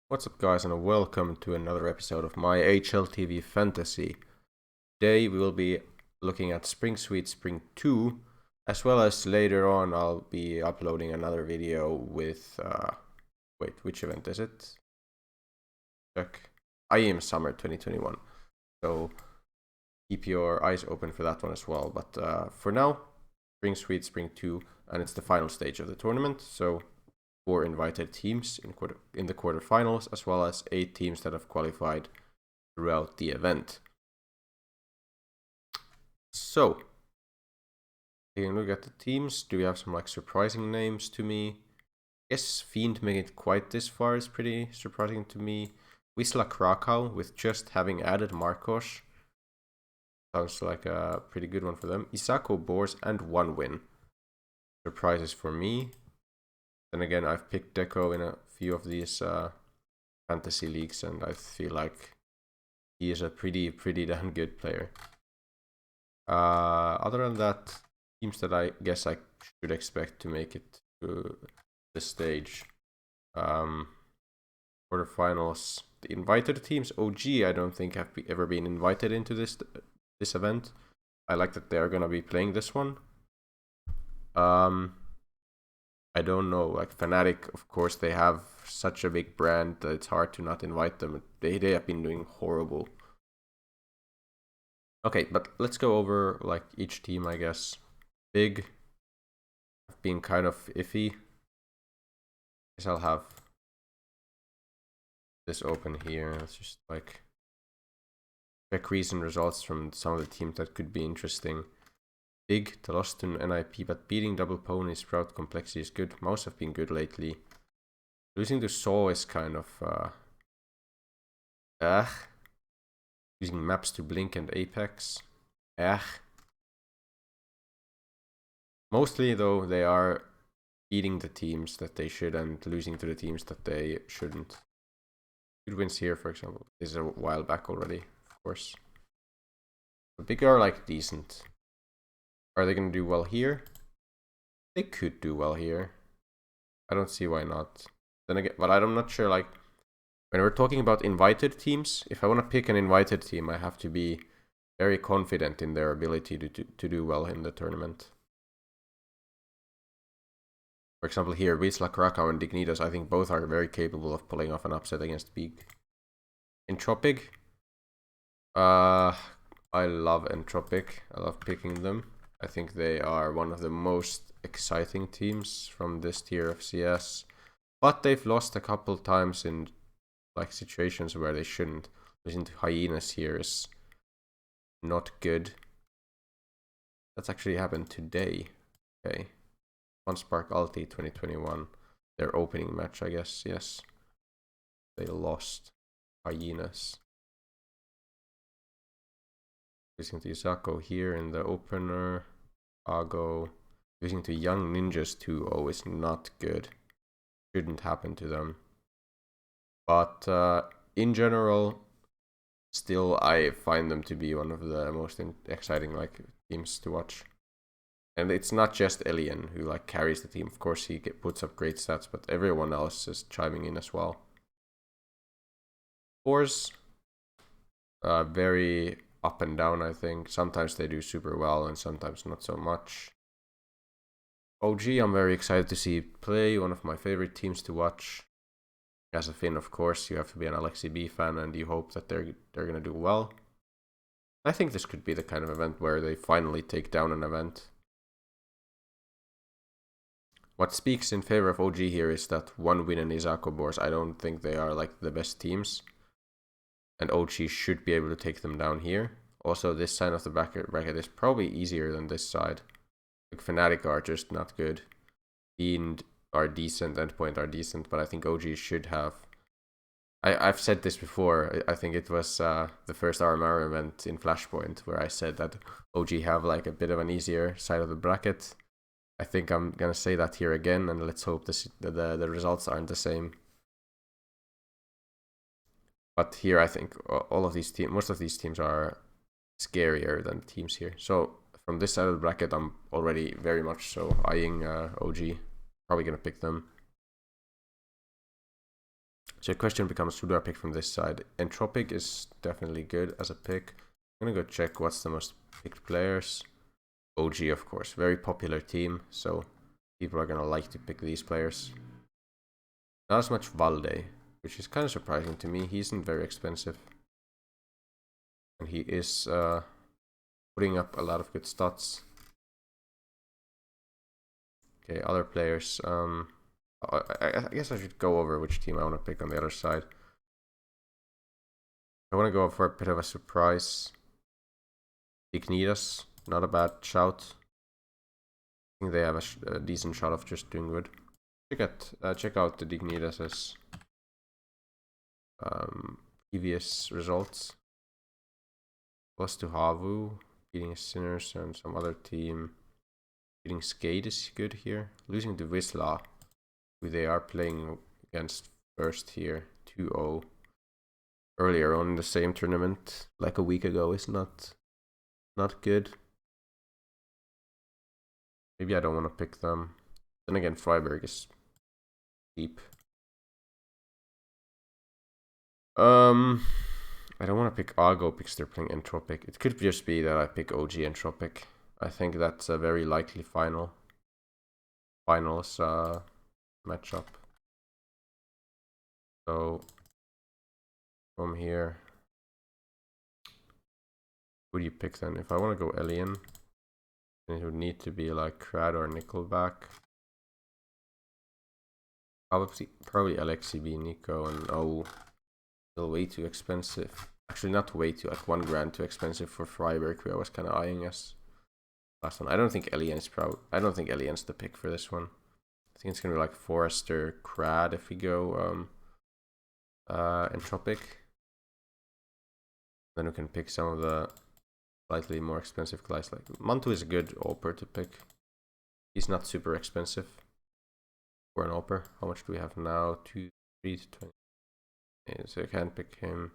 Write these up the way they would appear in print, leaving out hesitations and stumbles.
What's up, guys, and welcome to another episode of my HLTV Fantasy. Today we will be looking at Spring Sweet Spring 2, as well as later on I'll be uploading another video with, wait, which event is it? Check. IEM Summer 2021. So keep your eyes open for that one as well. But for now, Spring Sweet Spring 2, and it's the final stage of the tournament, so 4 invited teams in the quarterfinals, as well as 8 teams that have qualified throughout the event. So, taking a look at the teams, do we have some surprising names to me? I guess Fiend making it quite this far is pretty surprising to me. Wisla Krakow, with just having added Marcos, sounds like a pretty good one for them. Isako Boars and 1 win. Surprises for me. Then again, I've picked Deco in a few of these fantasy leagues, and I feel like he is a pretty damn good player. Other than that, teams that I guess I should expect to make it to the stage. Quarterfinals, the invited teams. OG, I don't think have ever been invited into this event. I like that they're gonna be playing this one. I don't know, Fnatic, of course, they have such a big brand that it's hard to not invite them. They have been doing horrible. Okay, but let's go over each team, I guess. Big have been kind of iffy. I guess I'll have this open here. Let's just check recent results from some of the teams that could be interesting. Big, Telostun, NIP, but beating Double Pony, Sprout, Complexity is good. Mouse have been good lately. Losing to Saw is kind of Using maps to Blink and Apex. Mostly though, they are beating the teams that they should and losing to the teams that they shouldn't. Good wins here, for example. This is a while back already, of course. The Big are decent. Are they going to do well here? They could do well here. I don't see why not. Then again, but I'm not sure, when we're talking about invited teams, if I want to pick an invited team, I have to be very confident in their ability to do well in the tournament. For example, here, Wisla Krakow and Dignitas, I think both are very capable of pulling off an upset against Big. Entropic. I love Entropic. I love picking them. I think they are one of the most exciting teams from this tier of CS. But they've lost a couple times in situations where they shouldn't. Losing to Hyenas here is not good. That's actually happened today. Okay. Spark Ulti 2021. Their opening match, I guess, yes. They lost Hyenas. Losing to Isako here in the opener. Ago. Losing to Young Ninjas 2-0 is not good. Shouldn't happen to them. But in general, still I find them to be one of the most exciting teams to watch. And it's not just Elian who carries the team. Of course, he puts up great stats, but everyone else is chiming in as well. Boars, very up and down, I think. Sometimes they do super well and sometimes not so much. OG, I'm very excited to see play. One of my favorite teams to watch. As a Finn, of course, you have to be an Alexi B fan and you hope that they're going to do well. I think this could be the kind of event where they finally take down an event. What speaks in favor of OG here is that 1 win in Isako Boars. I don't think they are the best teams. And OG should be able to take them down here. Also, this side of the bracket is probably easier than this side. Fnatic are just not good. Fiend are decent, Endpoint are decent, but I think OG should have... I've said this before. I think it was the first RMR event in Flashpoint where I said that OG have a bit of an easier side of the bracket. I think I'm gonna say that here again, and let's hope the results aren't the same. But here I think most of these teams are scarier than teams here. So from this side of the bracket, I'm already very much so eyeing OG. Probably gonna pick them. So the question becomes, who do I pick from this side? Entropic is definitely good as a pick. I'm gonna go check what's the most picked players. OG, of course, very popular team, so people are gonna like to pick these players. Not as much Valde, which is kind of surprising to me. He isn't very expensive, and he is putting up a lot of good stats. Okay, other players. I guess I should go over which team I want to pick on the other side. I want to go for a bit of a surprise. Dignitas, not a bad shout. I think they have a decent shot of just doing good. Check out the Dignitas' previous results. Lost to Havu, beating Sinners and some other team. Beating Skate is good here. Losing to Wisla, who they are playing against first here, 2-0. Earlier on in the same tournament, like a week ago, is not good. Maybe I don't want to pick them. Then again, Freiburg is cheap. I don't want to pick Argo because they're playing Entropic. It could just be that I pick OG Entropic. I think that's a very likely finals matchup. So from here, who do you pick then? If I want to go Alien, then it would need to be like Crad or Nickelback. Probably LXCB, Nico, and still way too expensive. Actually, not way too, like 1 grand too expensive for Freiburg, who I was kind of eyeing as last one. I don't think Alien's the pick for this one. I think it's gonna be like Forrester, Crad if we go Entropic. Then we can pick some of the slightly more expensive guys. Like Mantu is a good AWPer to pick. He's not super expensive for an AWPer. How much do we have now? 2, 3 to 20. Yeah, so I can't pick him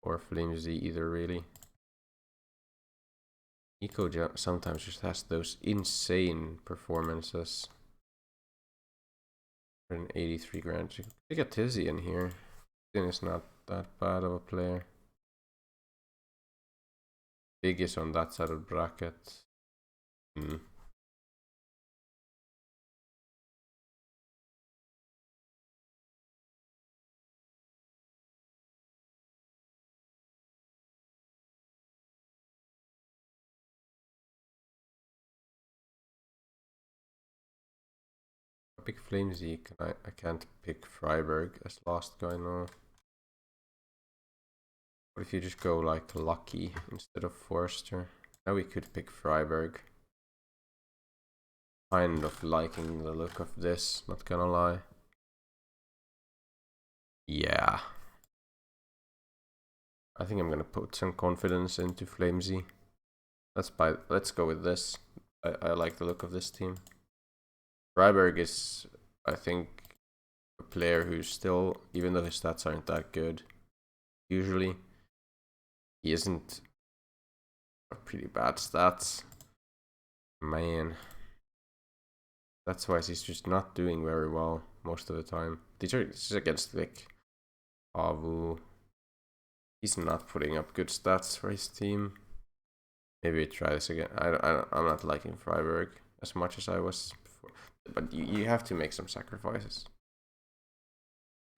or Flimsy either, really. Nico sometimes just has those insane performances. 183 grand. You could get Tizzy in here. Then it's not that bad of a player. Big is on that side of the bracket. I pick Flamesy. I can't pick Freiburg as last guy now. What if you just go like Lucky instead of Forrester? Now we could pick Freiburg. Kind of liking the look of this, not gonna lie. Yeah. I think I'm gonna put some confidence into Flamesy. Let's go with this. I like the look of this team. Freiburg is, I think, a player who's still, even though his stats aren't that good, usually, he isn't a pretty bad stats. Man. That's why he's just not doing very well most of the time. This is against like Avu. He's not putting up good stats for his team. Maybe we try this again. I'm not liking Freiburg as much as I was before. But you have to make some sacrifices.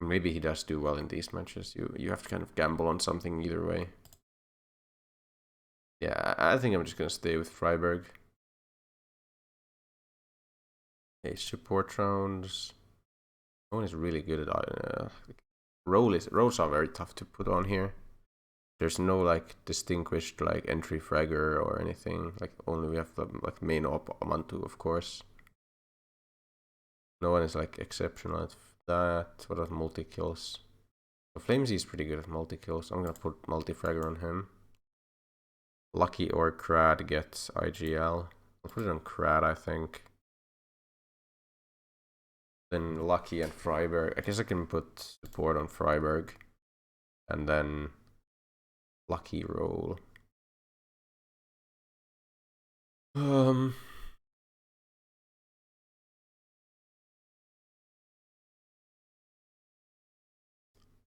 Maybe he does do well in these matches. You have to kind of gamble on something either way. Yeah, I think I'm just gonna stay with Freiburg. Okay, support rounds. No one is really good at roles are very tough to put on here. There's no like distinguished like entry fragger or anything. Like only we have the like main op Amantu, of course. No one is like exceptional at that. What about multi kills? So Flamesy is pretty good at multi kills. I'm gonna put multi fragger on him. Lucky or Crad gets IGL. I'll put it on Crad, I think. Then Lucky and Freiburg. I guess I can put support on Freiburg. And then Lucky roll.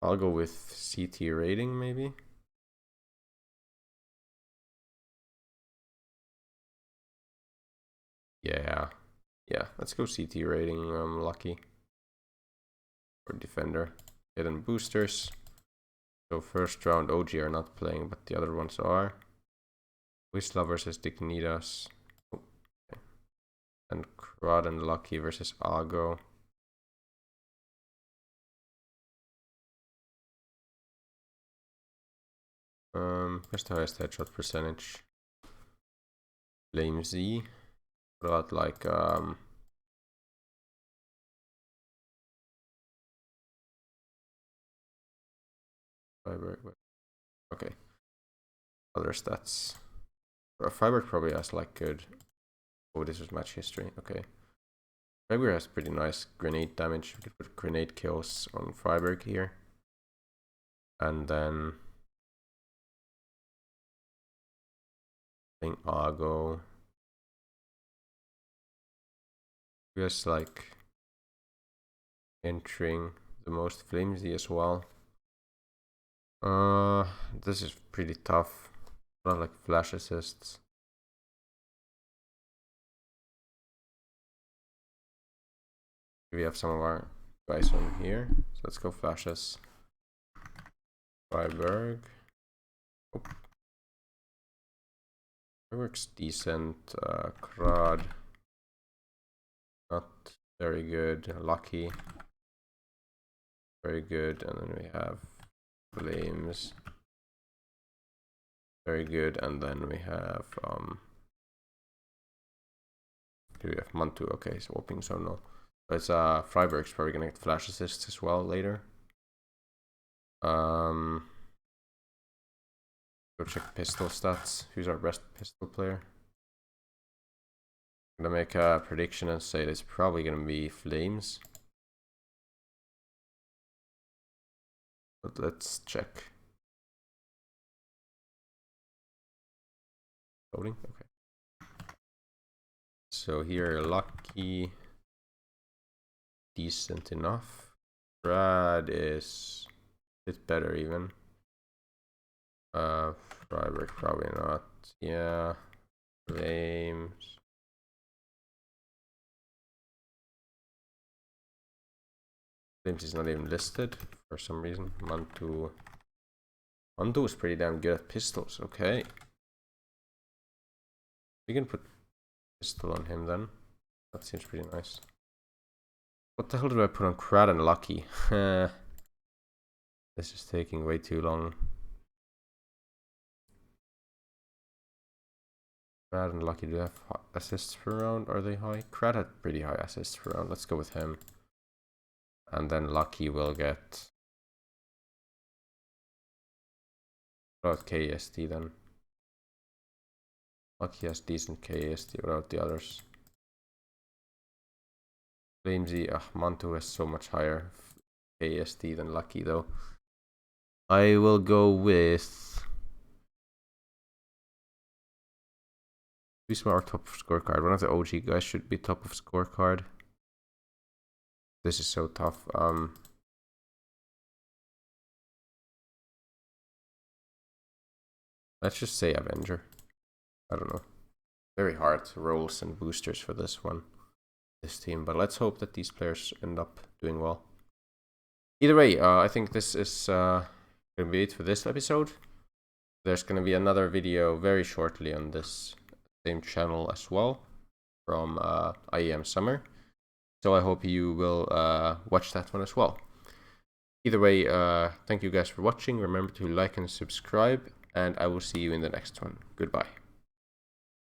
I'll go with CT rating maybe. Yeah, let's go CT rating. Lucky for defender. Hidden boosters. So first round OG are not playing, but the other ones are. Whistler versus Dignitas. Oh, okay. And Crud and Lucky versus Argo. Where's the highest headshot percentage? Flame Z. What about like okay. Other stats. Fiber probably has like good. Oh, this is match history. Okay. Fiber has pretty nice grenade damage. We could put grenade kills on Freiburg here. And then I think Argo. Just like entering the most flimsy as well. This is pretty tough. Not like flash assists. We have some of our guys on here. So let's go flashes. Freiburg. Oh. Freiburg's decent. Crud. Not very good. Lucky. Very good. And then we have Flames. Very good. And then we have here we have Mantu. Okay, so whooping so no. But it's Freiburg's probably gonna get flash assists as well later. Go check pistol stats. Who's our best pistol player? I'm gonna make a prediction and say it's probably gonna be Flames. But let's check. Loading? Okay. So here, Lucky. Decent enough. Brad is a bit better even. Freiburg probably not. Yeah. Flames. Flames is not even listed for some reason. Mantu is pretty damn good at pistols. Okay. We can put pistol on him then. That seems pretty nice. What the hell do I put on Crad and Lucky? This is taking way too long. Crad and Lucky, do they have assists per round? Are they high? Crad had pretty high assists per round. Let's go with him. And then Lucky will get... What about KST then? Lucky has decent KST without the others. Flamesy, Mantu has so much higher KST than Lucky though. I will go with... Who's our top of scorecard? One of the OG guys should be top of scorecard. This is so tough. Let's just say Avenger. I don't know. Very hard rolls and boosters for this one. This team. But let's hope that these players end up doing well. Either way, I think this is going to be it for this episode. There's going to be another video very shortly on this same channel as well from IEM Summer. So I hope you will watch that one as well. Either way, thank you guys for watching. Remember to like and subscribe, and I will see you in the next one. Goodbye.